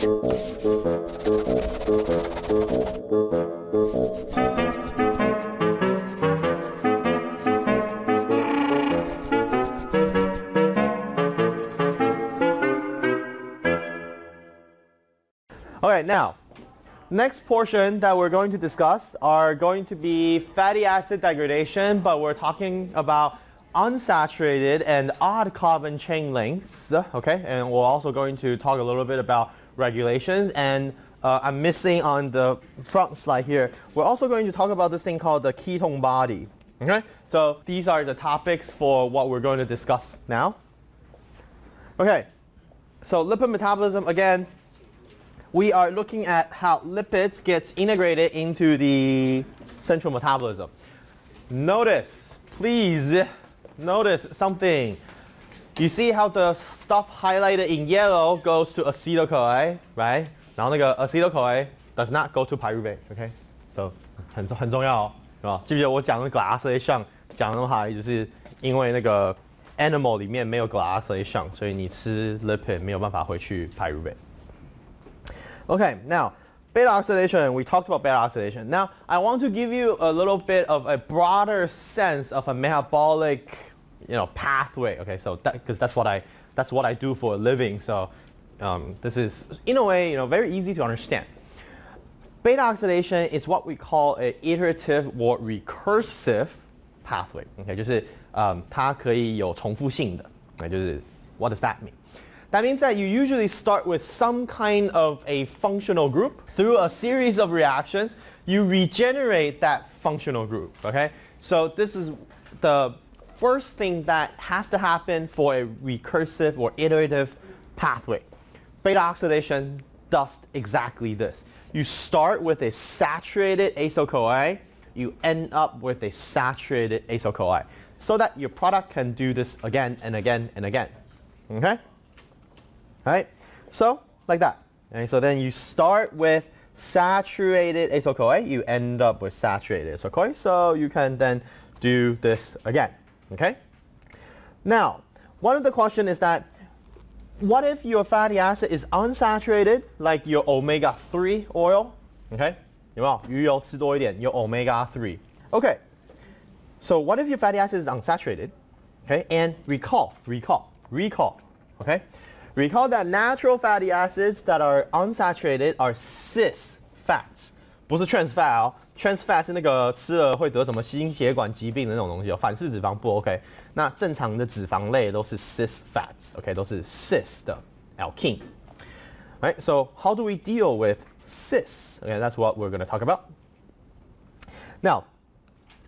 Okay, now, next portion that we're going to discuss are going to be fatty acid degradation, but we're talking about unsaturated and odd carbon chain lengths, okay? And we're also going to talk a little bit about regulations, and I'm missing on the front slide here. We're also going to talk about this thing called the ketone body, okay? So these are the topics for what we're going to discuss now. Okay, so lipid metabolism, again, we are looking at how lipids get integrated into the central metabolism. Notice, please, notice something. You see how the stuff highlighted in yellow goes to acetyl-CoA, right? 然后那个 acetyl-CoA does not go to pyruvate, okay? So 很重要哦，是吧？记不记得我讲的 glycosylation 讲的话，就是因为那个 animal 里面没有 glycosylation， 所以你吃 lipid 没有办法回去 pyruvate。Okay, now, beta oxidation, we talked about beta oxidation. Now, I want to give you a little bit of a broader sense of a metabolic, pathway. Okay, so because that's what I do for a living. So, this is, in a way, very easy to understand. Beta oxidation is what we call an iterative or recursive pathway. Okay, 就是它可以有重复性的，就是 what does that mean? That means that you usually start with some kind of a functional group. Through a series of reactions, you regenerate that functional group, okay? So this is the first thing that has to happen for a recursive or iterative pathway. Beta oxidation does exactly this. You start with a saturated acyl-CoA, you end up with a saturated acyl-CoA, so that your product can do this again and again and again, okay? Right? So, like that. Okay, so then you start with saturated acyl-CoA, you end up with saturated acyl-CoA, so you can then do this again. Okay? Now, one of the questions is that, what if your fatty acid is unsaturated, like your omega-3 oil? Okay? 有没有？鱼油吃多一点，有 omega-3. Okay. So what if your fatty acid is unsaturated? Okay? And recall. Okay? Recall that natural fatty acids that are unsaturated are cis fats. 不是 trans fat 哦 ，trans fat 是那个吃了会得什么心血管疾病的那种东西哦，反式脂肪不 OK。那正常的脂肪类都是 cis fats，OK， 都是 cis 的 alkene. Right? So how do we deal with cis? Okay, that's what we're going to talk about. Now,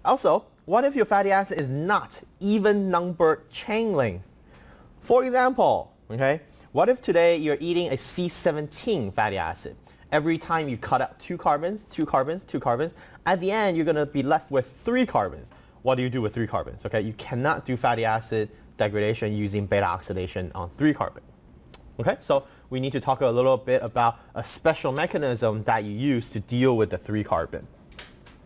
also, what if your fatty acid is not even numbered chain length? For example, okay, what if today you're eating a C17 fatty acid? Every time you cut out 2 carbons, 2 carbons, 2 carbons, at the end you're going to be left with 3 carbons. What do you do with 3 carbons? Okay, you cannot do fatty acid degradation using beta oxidation on 3 carbon. Okay, so we need to talk a little bit about a special mechanism that you use to deal with the 3 carbon.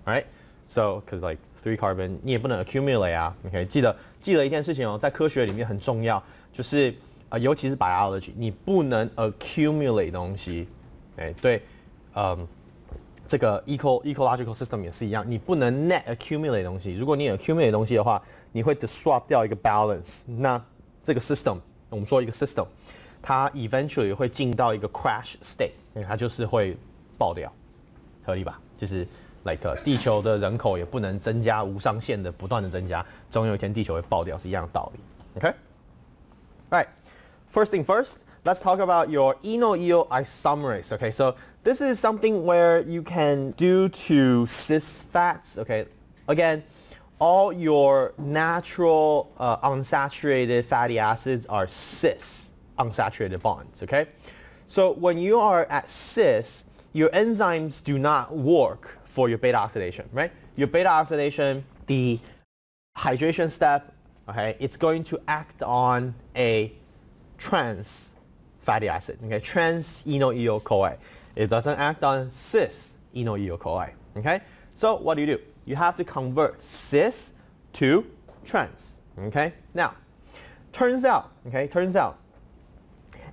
Alright, so because like 3 carbon 你也不能 accumulate 啊 ，OK， 记得一件事情哦，在科学里面很重要，就是尤其是 biology， 你不能 accumulate 东西，哎，对，这个 ecological system 也是一样，你不能 net accumulate 东西。如果你 accumulate 东西的话，你会 disrupt 掉一个 balance。那这个 system， 我们说一个 system， 它 eventually 会进到一个 crash state， 它就是会爆掉，合理吧？就是 like 地球的人口也不能增加无上限的不断的增加，总有一天地球会爆掉，是一样的道理。Okay? Alright. First thing first, let's talk about your eno-eo isomerase. Okay, so this is something where you can do to cis fats. Okay, again, all your natural unsaturated fatty acids are cis unsaturated bonds. Okay, so when you are at cis, your enzymes do not work for your beta oxidation, right? Your beta oxidation, the hydration step, okay, it's going to act on a trans fatty acid, okay, trans eno-eo-CoA. It doesn't act on cis eno-eo-CoA, okay? So what do? You have to convert cis to trans, okay? Now, turns out,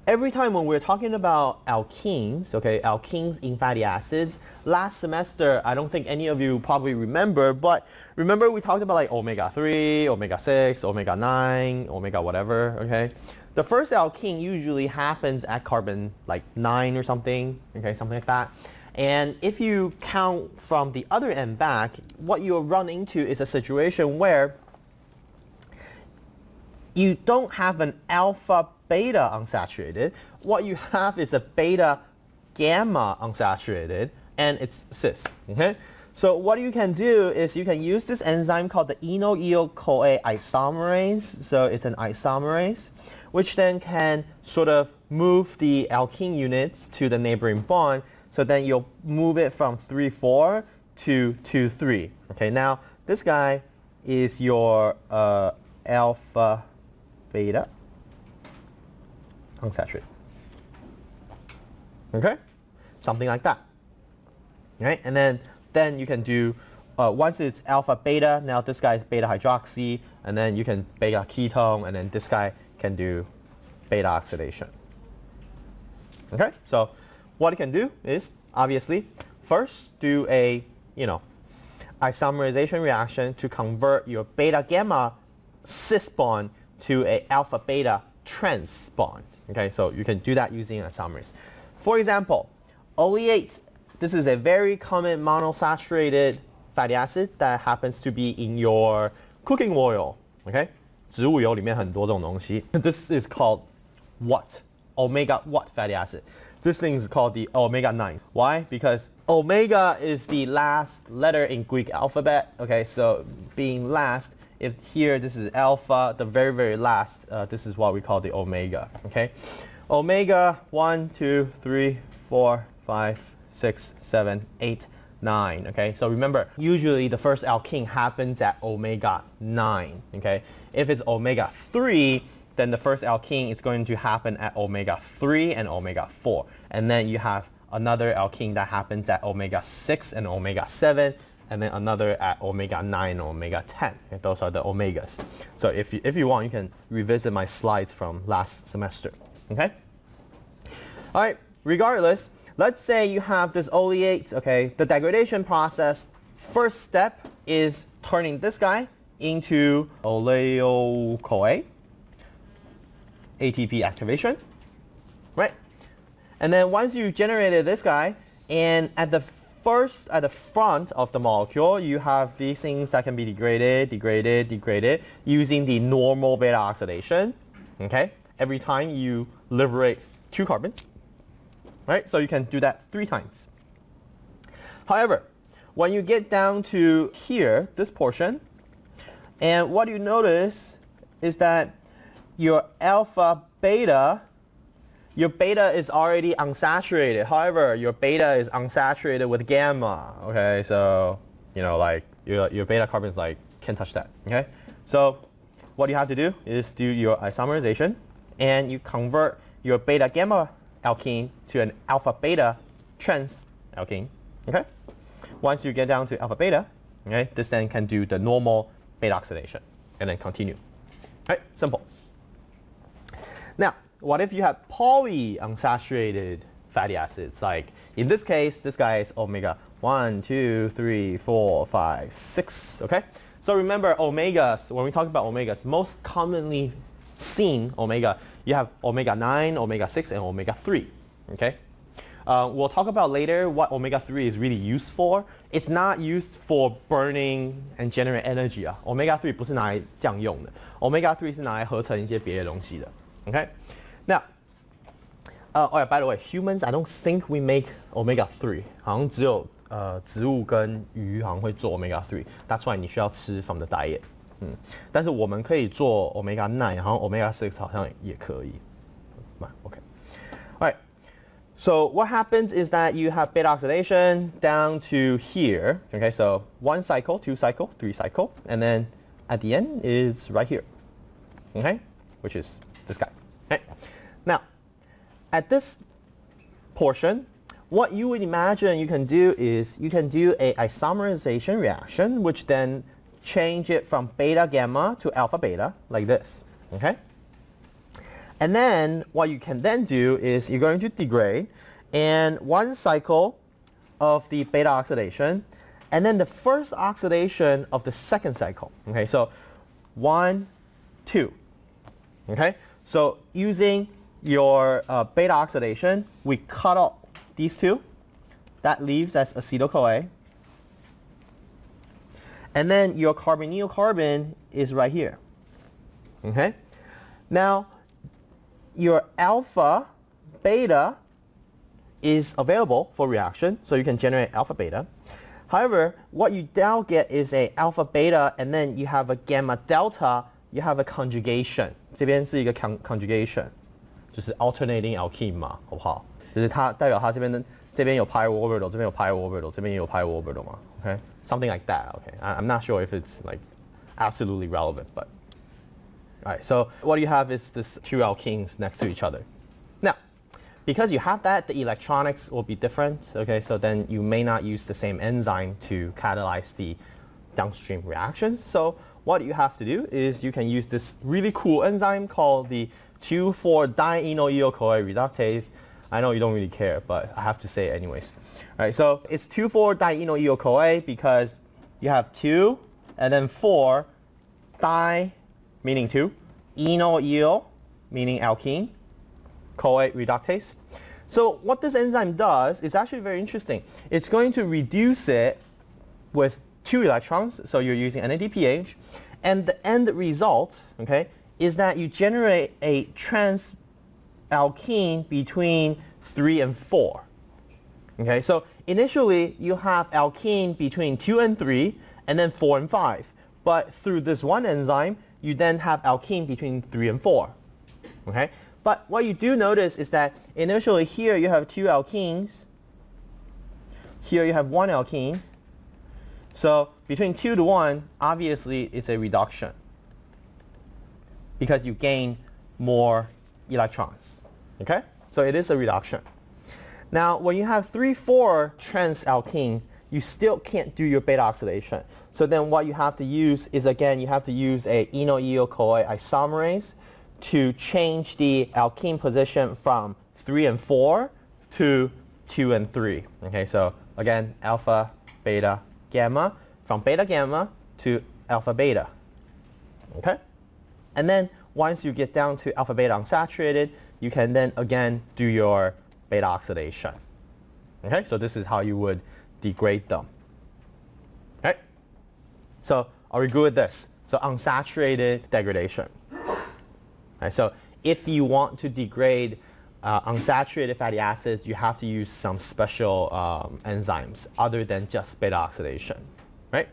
every time when we're talking about alkenes, okay, alkenes in fatty acids, last semester, I don't think any of you probably remember, but remember we talked about like omega-3, omega-6, omega-9, omega whatever, okay? The first alkene usually happens at carbon like 9 or something, okay, something like that. And if you count from the other end back, what you'll run into is a situation where you don't have an alpha beta unsaturated. What you have is a beta gamma unsaturated, and it's cis, okay? So what you can do is you can use this enzyme called the eno-eo-CoA isomerase. So it's an isomerase, which then can sort of move the alkene units to the neighboring bond. So then you'll move it from 3,4 to 2,3. Okay, now this guy is your alpha beta unsaturated. Okay, something like that. Right, and then you can do once it's alpha beta. Now this guy is beta hydroxy, and then you can beta ketone, and then this guy can do beta oxidation. Okay, so what you can do is obviously first do a isomerization reaction to convert your beta gamma cis bond to a alpha beta trans bond. Okay, so you can do that using an isomerase. For example, oleate. This is a very common monosaturated fatty acid that happens to be in your cooking oil. Okay, 植物油里面很多这种东西. This is called what? Omega what fatty acid? This thing is called the omega-9. Why? Because omega is the last letter in Greek alphabet. Okay, so being last, if here this is alpha, the very, very last, this is what we call the omega. Okay, omega 1, 2, 3, 4, 5, 6, 7, 8, 9. Okay, so remember, usually the first alkene happens at omega-9. Okay, if it's omega-3, then the first alkene is going to happen at omega-3 and omega-4. And then you have another alkene that happens at omega-6 and omega-7, and then another at omega-9 and omega-10. Okay, those are the omegas. So if you want, you can revisit my slides from last semester. Okay? All right, regardless, let's say you have this oleate, okay? The degradation process, first step is turning this guy into oleo-CoA, ATP activation, right? And then once you generated this guy, and at the front of the molecule, you have these things that can be degraded using the normal beta oxidation, okay? Every time you liberate 2 carbons, right? So you can do that 3 times. However, when you get down to here, this portion, and what you notice is that your alpha beta, your beta is already unsaturated. However, your beta is unsaturated with gamma. Okay, so like your beta carbons like can't touch that. Okay, so what you have to do is do your isomerization, and you convert your beta gamma alkene to an alpha beta trans alkene. Okay, once you get down to alpha beta, okay, this then can do the normal beta oxidation and then continue. Right, simple. Now, what if you have polyunsaturated fatty acids? Like in this case, this guy is omega 1, 2, 3, 4, 5, 6. Okay. So remember omegas. When we talk about omegas, most commonly seen omega, you have omega-9, omega-6, and omega-3. Okay. We'll talk about later what omega-3 is really used for. It's not used for burning and generate energy. Omega-3 不是拿来这样用的。Omega-3 是拿来合成一些别的东西的。Okay. Now, oh yeah, by the way, humans, I don't think we make omega-3. 好像只有植物跟鱼好像会做 omega-3. That's why 你需要吃 from the diet. 但是我们可以做 omega-9, 好像 omega-6 好像也可以。Okay. All right. So what happens is that you have beta oxidation down to here. Okay, so 1 cycle, 2 cycle, 3 cycle, and then at the end it's right here. Okay, which is this guy. Okay. Now, at this portion, what you would imagine you can do is you can do a isomerization reaction, which then change it from beta gamma to alpha beta, like this. Okay. And then what you can then do is you're going to degrade, and one cycle of the beta oxidation, and then the first oxidation of the second cycle. Okay, so 1, 2. Okay, so using your beta oxidation, we cut off these two. That leaves as acetyl-CoA. And then your carbonyl carbon is right here. Okay, now your alpha beta is available for reaction, so you can generate alpha beta. However, what you now get is a alpha beta, and then you have a gamma delta, you have a conjugation. 这边是一个 conjugation， 就是 alternating alkene 嘛，好不好？就是它代表它这边有 pi orbital， 这边有 pi orbital， 这边也有 pi orbital 嘛 ，okay? Something like that, okay? I'm not sure if it's like absolutely relevant, but alright. So what you have is this two alkenes next to each other. Now, because you have that, the electronics will be different, okay? So then you may not use the same enzyme to catalyze the downstream reactions. So what you have to do is you can use this really cool enzyme called the 2,4-dienoyl-CoA reductase. I know you don't really care, but I have to say it anyways. All right, so it's 2,4-dienoyl-CoA because you have 2 and then 4, di meaning 2, enoyl meaning alkene, CoA reductase. So what this enzyme does is actually very interesting. It's going to reduce it with 2 electrons, so you're using NADPH, and the end result, okay, is that you generate a trans alkene between 3 and 4. Okay, so initially you have alkene between 2 and 3, and then 4 and 5. But through this one enzyme, you then have alkene between 3 and 4. Okay, but what you do notice is that initially here you have 2 alkenes. Here you have 1 alkene. So between 2 to 1, obviously it's a reduction because you gain more electrons. Okay? So it is a reduction. Now when you have 3,4 trans alkene, you still can't do your beta oxidation. So then what you have to use is, again, you have to use a enoyl-CoA isomerase to change the alkene position from 3 and 4 to 2 and 3. Okay, so again, alpha, beta, gamma, from beta gamma to alpha beta. Okay? And then once you get down to alpha beta unsaturated, you can then again do your beta oxidation. Okay? So this is how you would degrade them. Okay? So are we good with this? So unsaturated degradation. Right, so if you want to degrade unsaturated fatty acids, you have to use some special enzymes other than just beta oxidation. Right?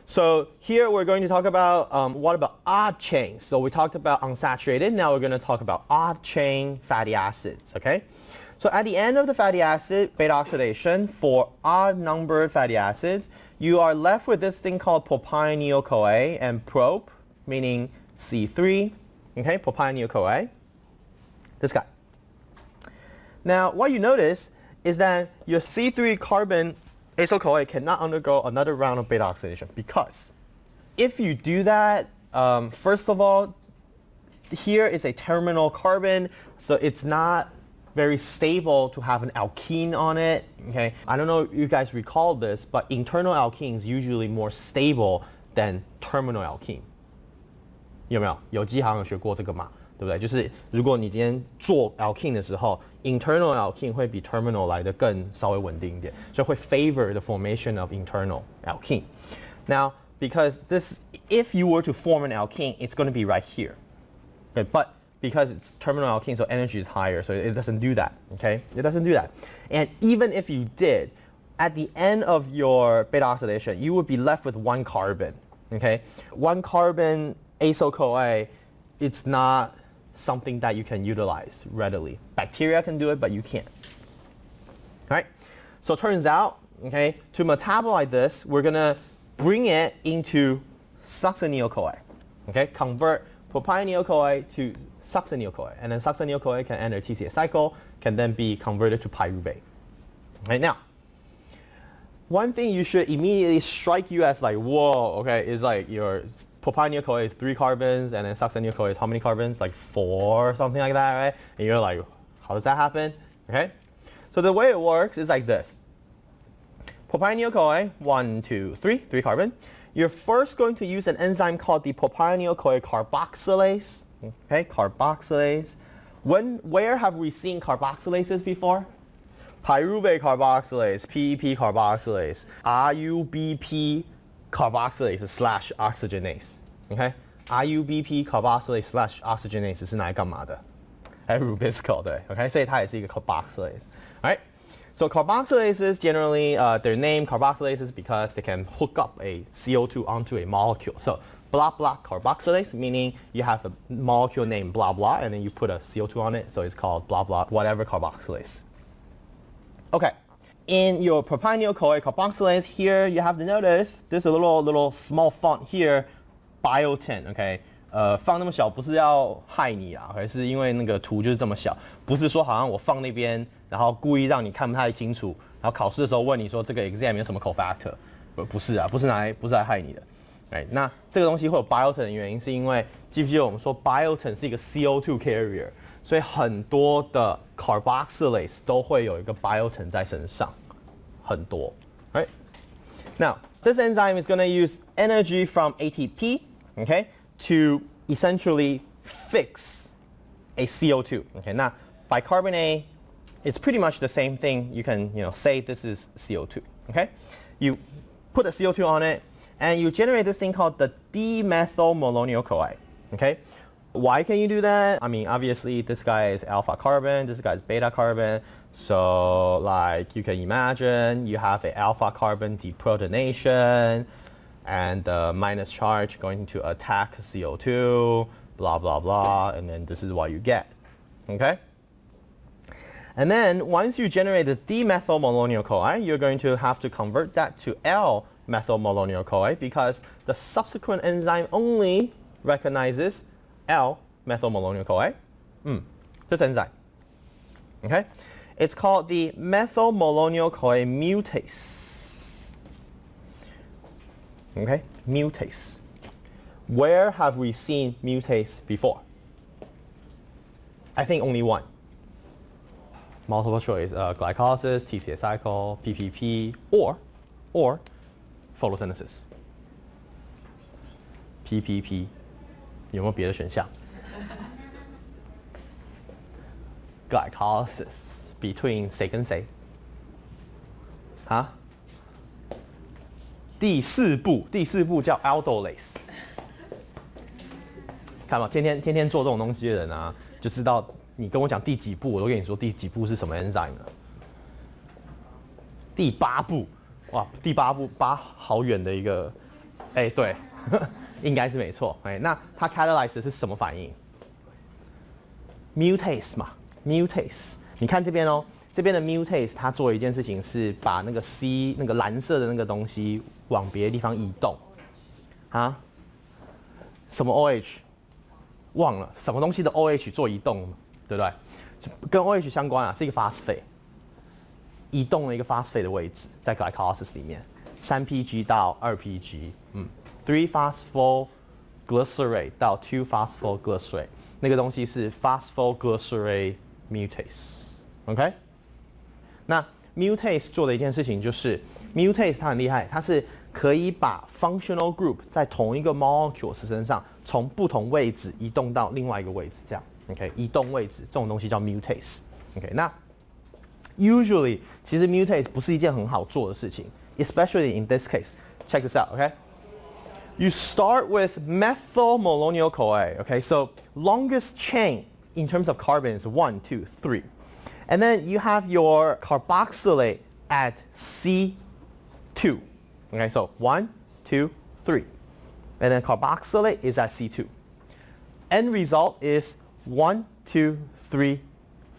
So here we're going to talk about what about odd chains. So we talked about unsaturated. Now we're going to talk about odd chain fatty acids. Okay? So at the end of the fatty acid beta oxidation for odd numbered fatty acids, you are left with this thing called propionyl-CoA and prop, meaning C3. Okay, propionyl-CoA. This guy. Now what you notice is that your C3 carbon acyl-CoA cannot undergo another round of beta oxidation, because if you do that, first of all, here is a terminal carbon, so it's not very stable to have an alkene on it. Okay, I don't know if you guys recall this, but internal alkene is usually more stable than terminal alkene. 有没有？有机好像有学过这个嘛，对不对？就是如果你今天做 alkene 的时候 ，internal alkene 会比 terminal 来的更稍微稳定一点，所以会 favor the formation of internal alkene. Now, because this, if you were to form an alkene, it's going to be right here. Okay, but because it's terminal alkene, so energy is higher, so it doesn't do that. Okay, it doesn't do that. And even if you did, at the end of your beta oxidation, you would be left with 1 carbon. Okay, 1 carbon acyl-CoA, it's not something that you can utilize readily. Bacteria can do it, but you can't. All right? So it turns out, okay, to metabolize this, we're going to bring it into succinyl-CoA. Okay? Convert propionyl-CoA to succinyl-CoA. And then succinyl-CoA can enter TCA cycle, can then be converted to pyruvate. Right now, one thing you should immediately strike you as like, whoa, okay, is like your propionyl-CoA is 3 carbons, and then succinyl-CoA is how many carbons? Like 4 or something like that, right? And you're like, how does that happen? Okay? So the way it works is like this. Propionyl-CoA, 1, 2, 3, 3 carbon. You're first going to use an enzyme called the propionyl-CoA carboxylase. Okay, carboxylase. Where have we seen carboxylases before? Pyruvate carboxylase, PEP carboxylase, RUBP carboxylase slash oxygenase. Okay, RUBP carboxylase slash oxygenase 是拿来干嘛的？Rubisco 对 ，OK， 所以它也是一个 carboxylase. Alright, so carboxylases generally they're named carboxylases because they can hook up a CO2 onto a molecule. So blah blah carboxylase, meaning you have a molecule named blah blah and then you put a CO2 on it, so it's called blah blah whatever carboxylase. Okay, in your propionyl-CoA carboxylase here, you have to notice there's a little small font here, Biotin. Okay, 放那么小不是要害你啊，而是因为那个图就是这么小，不是说好像我放那边，然后故意让你看不太清楚，然后考试的时候问你说这个 exam 有什么 cofactor， 不是啊，不是来害你的。Right, 那这个东西会有 Biotin 的原因，是因为记不记得我们说 Biotin 是一个 CO2 carrier， 所以很多的 carboxylase 都会有一个 Biotin 在身上，很多。Right? Now, this enzyme is going to use energy from ATP, okay, to essentially fix a CO2. Okay, now bicarbonate is pretty much the same thing. You can say this is CO2. Okay, you put a CO2 on it, and you generate this thing called the dimethylmalonyl-CoA. Okay, why can you do that? I mean, obviously this guy is alpha carbon, this guy is beta carbon. So like you can imagine you have an alpha carbon deprotonation and the minus charge going to attack CO2, blah blah blah, and then this is what you get. Okay? And then once you generate the dimethylmalonyl-CoA, you're going to have to convert that to L-methylmalonyl-CoA because the subsequent enzyme only recognizes L-methylmalonyl-CoA. This enzyme. Okay? It's called the methylmalonyl-CoA mutase. Okay? Mutase. Where have we seen mutase before? I think only one. Multiple choice, glycolysis, TCA cycle, PPP, or photosynthesis. PPP. 有没有别的选项 ？Glycolysis between 谁跟谁？啊？第四步叫 aldolase。看嘛，天天做这种东西的人啊，就知道你跟我讲第几步，我都跟你说第几步是什么 enzyme 了。第8步，哇，第8步8好远的一个，哎，对，应该是没错。哎，那它 catalyze 是什么反应 ？mutase 嘛 ，mutase。你看这边哦，这边的 mutase 它做一件事情是把那个 C 那个蓝色的那个东西往别的地方移动。啊？什么 OH？ 忘了什么东西的 OH 做移动，对不对？跟 OH 相关啊，是一个 phosphate， 移动了一个 phosphate 的位置，在 glycolysis 里面，3PG 到2PG，3-phosphoglycerate 到 2-phosphoglycerate， 那个东西是 phosphoglycerate mutase。OK？ 那 mutase 做的一件事情就是 mutase 它很厉害，它是可以把 functional group 在同一个 molecule 身上从不同位置移动到另外一个位置，这样 ，OK？ 移动位置这种东西叫 mutase。OK？ 那 usually 其实 mutase 不是一件很好做的事情 ，especially in this case. Check this out, okay? You start with methylmalonyl-CoA, okay? So longest chain in terms of carbon is 1, 2, 3. And then you have your carboxylate at C2. Okay, so 1, 2, 3. And then carboxylate is at C2. End result is 1, 2, 3,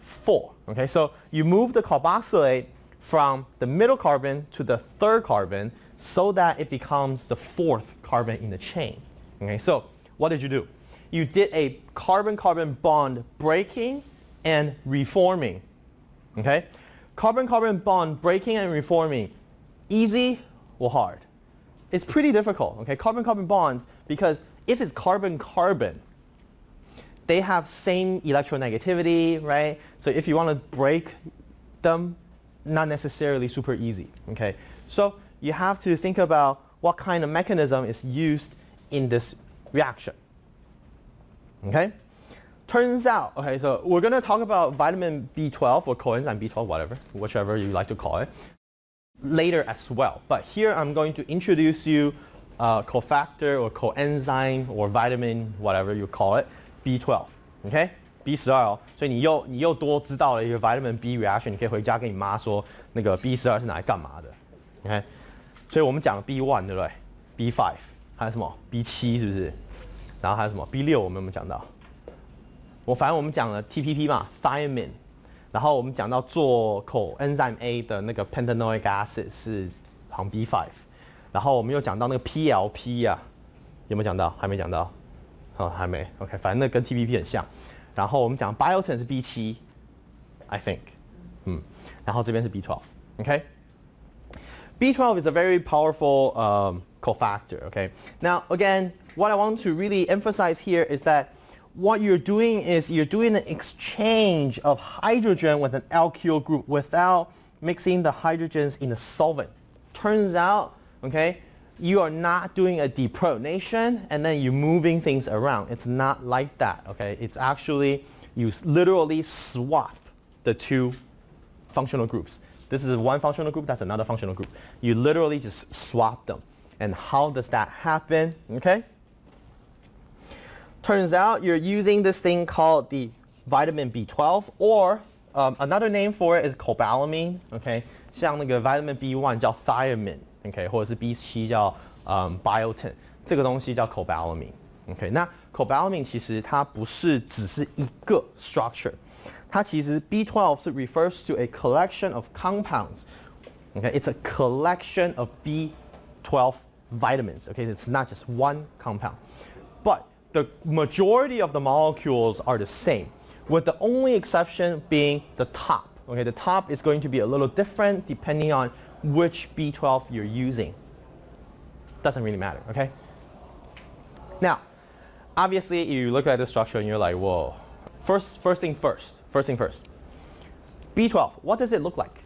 4. Okay, so you move the carboxylate from the middle carbon to the third carbon so that it becomes the fourth carbon in the chain. Okay, so what did you do? You did a carbon-carbon bond breaking and reforming. Okay, carbon-carbon bond breaking and reforming, easy or hard? It's pretty difficult. Okay, carbon-carbon bonds, because if it's carbon-carbon, they have same electronegativity, right? So if you want to break them, not necessarily super easy, okay? So you have to think about what kind of mechanism is used in this reaction, okay? Turns out, okay, so we're going to talk about vitamin B12 or coenzyme B12, whatever, whichever you like to call it, later as well. But here I'm going to introduce you cofactor or coenzyme or vitamin, whatever you call it, B12, okay? B12哦，所以你又多知道了一个 vitamin B reaction， 你可以回家跟你妈说那个 B12是拿来干嘛的 ，OK？ 所以我们讲 B1 对不对 ？B5 还有什么 B7是不是？然后还有什么 B6 我们有没有讲到？反正我们讲了 TPP 嘛 ，thiamine， 然后我们讲到做 coenzyme A 的那个 pentanoic acid 是好像 B5， 然后我们又讲到那个 PLP 啊，有没有讲到？还没讲到，哦还没 ，OK， 反正那跟 TPP 很像。然后我们讲 biotin 是 B7 ，I think， 然后这边是 B12，OK？B12 is a very powerful cofactor, okay? Now, again, what I want to really emphasize here is that what you're doing is you're doing an exchange of hydrogen with an alkyl group without mixing the hydrogens in a solvent. Turns out, okay, you are not doing a deprotonation and then you're moving things around. It's not like that, okay? It's actually, you literally swap the two functional groups. This is one functional group, that's another functional group. You literally just swap them. And how does that happen, okay? Turns out you're using this thing called the vitamin B12 or another name for it is cobalamin, okay? 像那个 vitamin B1 叫 thiamine, okay? 或者是 B7 叫biotin, 这个东西叫 cobalamin, okay? 那 cobalamin 其实它不是只是一个 structure. 它其實 B12 refers to a collection of compounds. Okay, it's a collection of B12 vitamins. Okay, it's not just one compound. But the majority of the molecules are the same, with the only exception being the top. Okay, the top is going to be a little different depending on which B12 you're using. Doesn't really matter, okay? Now, obviously, you look at the structure and you're like, whoa. First thing first. B12, what does it look like?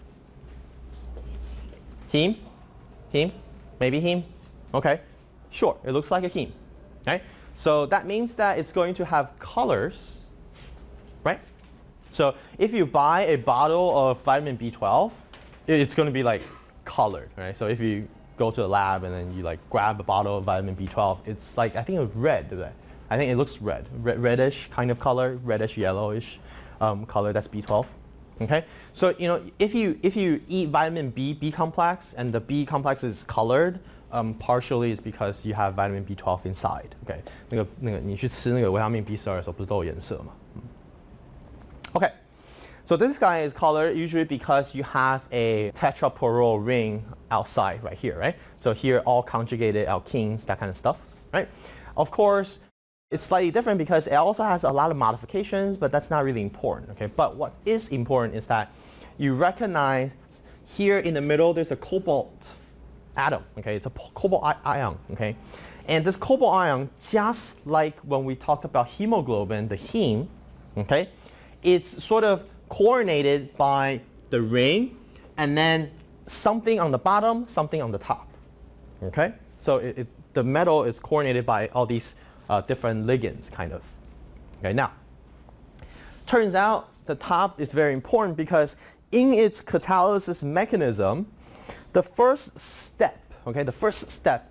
Heme? Heme? Maybe heme? Okay, sure, it looks like a heme. Okay, so that means that it's going to have colors, right? So if you buy a bottle of vitamin B12, it's going to be like colored, right? So if you go to the lab and then you like grab a bottle of vitamin B12, it's like, I think it's red, I think it looks red, reddish kind of color, reddish yellowish color, that's B12. Okay, so you know if you eat vitamin B complex and the B complex is colored, partially is because you have vitamin B12 inside. Okay, 那个你去吃那个维他命 B12 的时候，不是都有颜色吗？Okay, so this guy is colored usually because you have a tetrapyrrole ring outside right here, right? So here all conjugated alkenes, that kind of stuff, right? Of course, it's slightly different because it also has a lot of modifications, but that's not really important, okay? But what is important is that you recognize here in the middle there's a cobalt atom, okay? It's a cobalt ion, okay? And this cobalt ion, just like when we talked about hemoglobin, the heme, okay? It's sort of coordinated by the ring and then something on the bottom, something on the top, okay? So the metal is coordinated by all these different ligands, kind of. Okay, now, turns out the top is very important because in its catalysis mechanism, the first step, okay,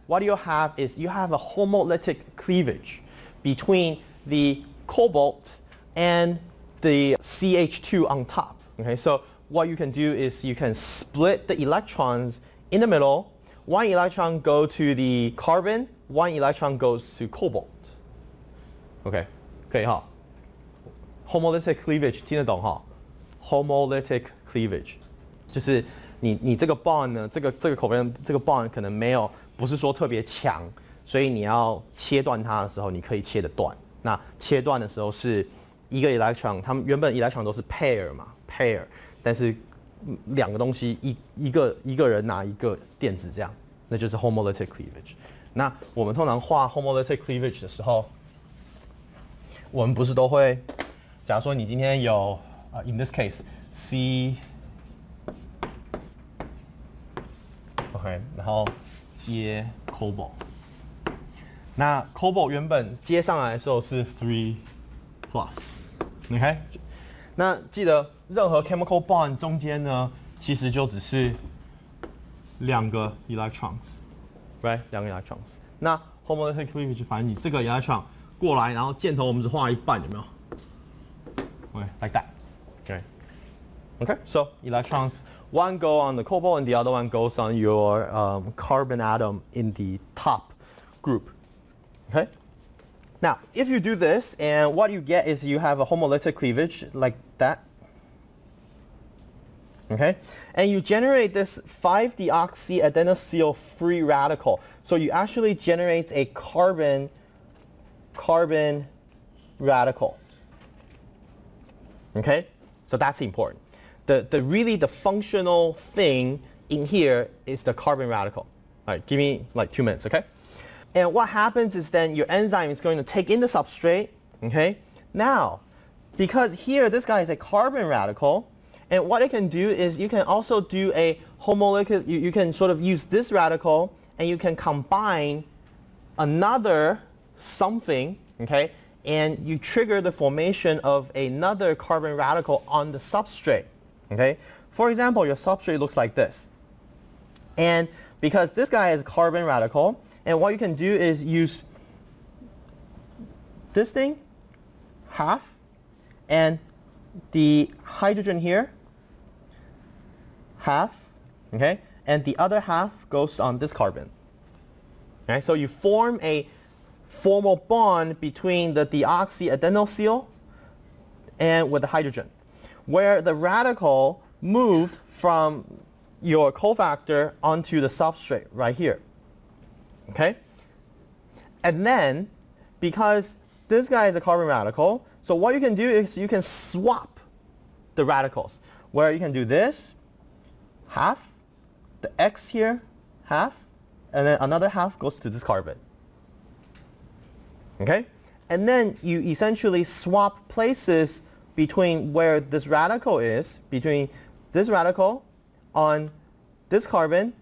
what you have is you have a homolytic cleavage between the cobalt and the CH2 on top. Okay, so what you can do is you can split the electrons in the middle. One electron goes to the carbon, one electron goes to cobalt. OK， 可以哈。Homolytic cleavage 听得懂哈 ？Homolytic cleavage 就是你这个 bond 呢，这个口边这个 bond 可能不是说特别强，所以你要切断它的时候，你可以切得断。那切断的时候是一个 electron， 它们原本 electron 都是 pair 嘛 ，pair， 但是两个东西一个人拿一个电子这样，那就是 homolytic cleavage。那我们通常画 homolytic cleavage 的时候，我们不是都会，假如说你今天有in this case C，OK， 然后接 cobalt， 那 cobalt 原本接上来的时候是3 plus，OK， 那记得任何 chemical bond 中间呢，其实就只是2个 electrons。Right， 2个 electrons。那 homolytic cleavage 反正你这个 electron 过来，然后箭头我们只画一半，有没有 ？Okay, like that. Okay. Okay. So electrons, one go on the cobalt and the other one goes on your carbon atom in the top group. Okay. Now, if you do this, and what you get is you have a homolytic cleavage like that. Okay, and you generate this 5-deoxyadenylyl free radical. So you actually generate a carbon radical. Okay, so that's important. The functional thing in here is the carbon radical. All right, give me like 2 minutes, okay? And what happens is then your enzyme is going to take in the substrate. Okay, now because here this guy is a carbon radical. And what it can do is you can also do a homolytic, you can sort of use this radical and you can combine another something, okay, and you trigger the formation of another carbon radical on the substrate, okay. For example, your substrate looks like this. And because this guy is a carbon radical, and what you can do is use this thing, half, and the hydrogen here, half, okay, and the other half goes on this carbon. Okay, so you form a formal bond between the deoxyadenyl and with the hydrogen, where the radical moved from your cofactor onto the substrate right here. Okay, and then because this guy is a carbon radical, so what you can do is you can swap the radicals, where you can do this. Half, the X here, half, and then another half goes to this carbon. Okay? And then you essentially swap places between where this radical is, between this radical on this carbon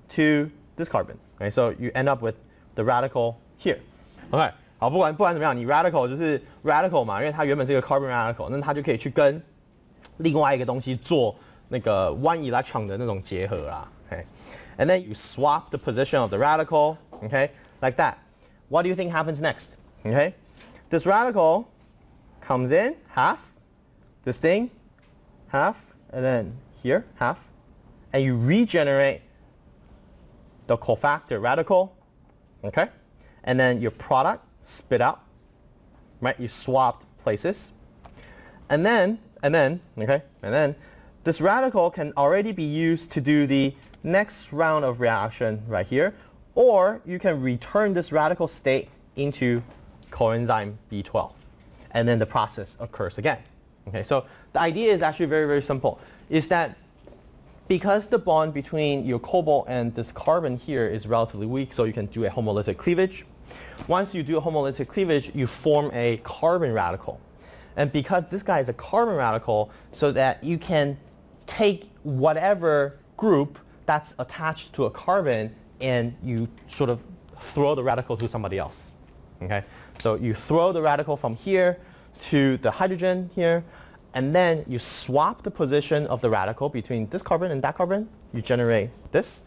to this carbon. Okay? So you end up with the radical here. Okay. 好，不管怎么样，你 radical 就是 radical 嘛，因为它原本是一个 carbon radical，那它就可以去跟另外一个东西做那个 one electron 的那种结合啦。Okay? And then you swap the position of the radical, okay, like that. What do you think happens next? Okay, this radical comes in half, this thing half, and then here half, and you regenerate the cofactor radical, okay, and then your product spit out, right? You swapped places, and then this radical can already be used to do the next round of reaction right here, or you can return this radical state into coenzyme B12, and then the process occurs again. Okay, so the idea is actually very, very simple, is that because the bond between your cobalt and this carbon here is relatively weak, so you can do a homolytic cleavage. Once you do a homolytic cleavage, you form a carbon radical. And because this guy is a carbon radical, so that you can take whatever group that's attached to a carbon and you sort of throw the radical to somebody else. Okay? So you throw the radical from here to the hydrogen here, and then you swap the position of the radical between this carbon and that carbon. You generate this.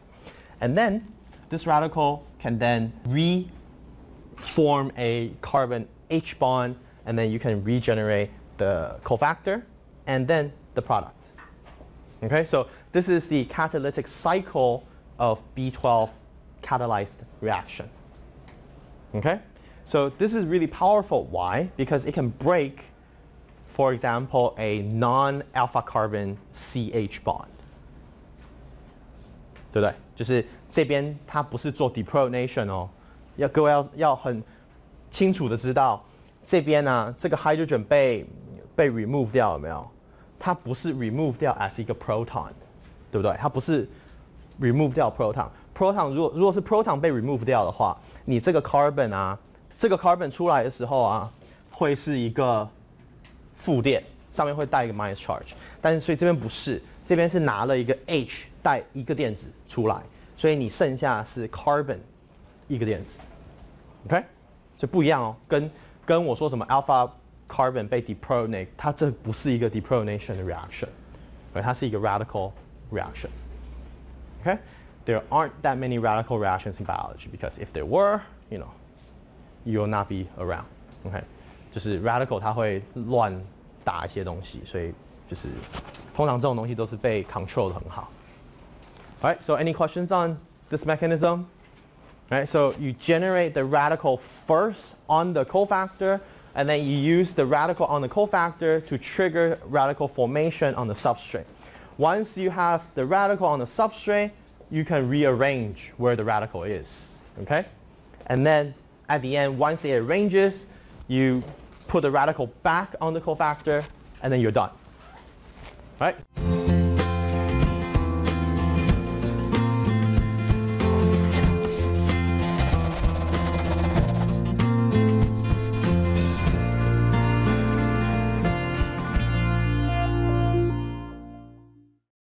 And then this radical can then reform a carbon H bond, and then you can regenerate the cofactor and then the product. Okay, so this is the catalytic cycle of B12 catalyzed reaction. Okay, so this is really powerful. Why? Because it can break, for example, a non-alpha carbon CH bond. 对不对？就是这边它不是做 depronation 哦，各位要很清楚的知道，这边呢、这个 hydrogen 被 remove 掉有没有？它不是 remove 掉 as 一个 proton， 对不对？它不是 remove 掉 proton。proton 如果是 proton 被 remove 掉的话，你这个 carbon 啊，这个 carbon 出来的时候啊，会是一个负电，上面会带一个 minus charge。但是所以这边不是，这边是拿了一个 H 带一个电子出来，所以你剩下是 carbon 一个电子。OK， 就不一样哦，跟我说什么 alpha carbon 被 deprotonate， 它这不是一个 deprotonation 的 reaction， 它是一个 radical reaction。Okay? There aren't that many radical reactions in biology because if there were, you will not be around. Okay? 就是 radical 它会乱打一些东西，所以就是通常这种东西都是被 control 得很好。Alright, so any questions on this mechanism? Right, so you generate the radical first on the cofactor, and then you use the radical on the cofactor to trigger radical formation on the substrate. Once you have the radical on the substrate, you can rearrange where the radical is. Okay? And then at the end, once it arranges, you put the radical back on the cofactor, and then you're done. Right?